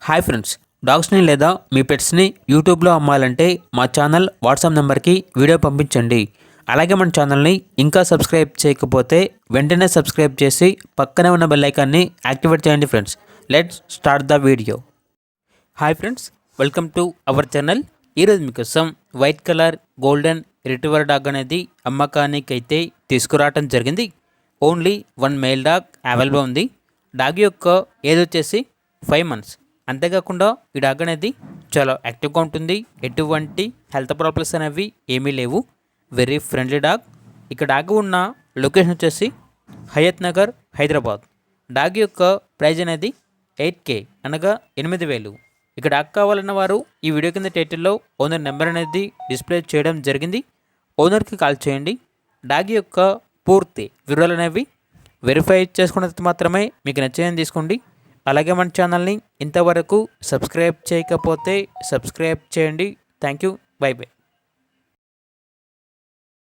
Hi friends, డాగ్స్ని లేదా మీ పెట్స్ని యూట్యూబ్లో అమ్మాలంటే మా ఛానల్ వాట్సాప్ నెంబర్కి వీడియో పంపించండి. అలాగే మన ఛానల్ని ఇంకా సబ్స్క్రైబ్ చేయకపోతే వెంటనే సబ్స్క్రైబ్ చేసి పక్కనే ఉన్న బెల్ ఐకాన్ని యాక్టివేట్ చేయండి friends. Let's start the video. Hi friends, welcome to our channel. ఈరోజు మీకోసం white colour golden retriever dog అనేది అమ్మకానికి అయితే తీసుకురావడం జరిగింది. ఓన్లీ 1 మేల్ డాగ్ అవైలబుల్ ఉంది. డాగ్ యొక్క ఏజ్ వచ్చేసి 5 months. అంతేకాకుండా ఈ డాగ్ అనేది చాలా యాక్టివ్గా ఉంటుంది. ఎటువంటి హెల్త్ ప్రాబ్లమ్స్ అనేవి ఏమీ లేవు. Very friendly dog. ఇక డాగ్ ఉన్న లొకేషన్ వచ్చేసి హయత్ నగర్, హైదరాబాద్. డాగ్ యొక్క ప్రైజ్ అనేది 8K అనగా 8,000. ఇక డాగ్ కావాలన్న వారు ఈ వీడియో కింద టైటిల్లో ఓనర్ నెంబర్ అనేది డిస్ప్లే చేయడం జరిగింది. ఓనర్కి కాల్ చేయండి. డాగ్ యొక్క పూర్తి వివరాలు అనేవి వెరిఫై చేసుకున్న తర్వాత మాత్రమే మీకు నచ్చేదని తీసుకోండి. అలాగే మన ఛానల్ని ఇంతవరకు సబ్స్క్రైబ్ చేయకపోతే సబ్స్క్రైబ్ చేయండి. Thank you. By by.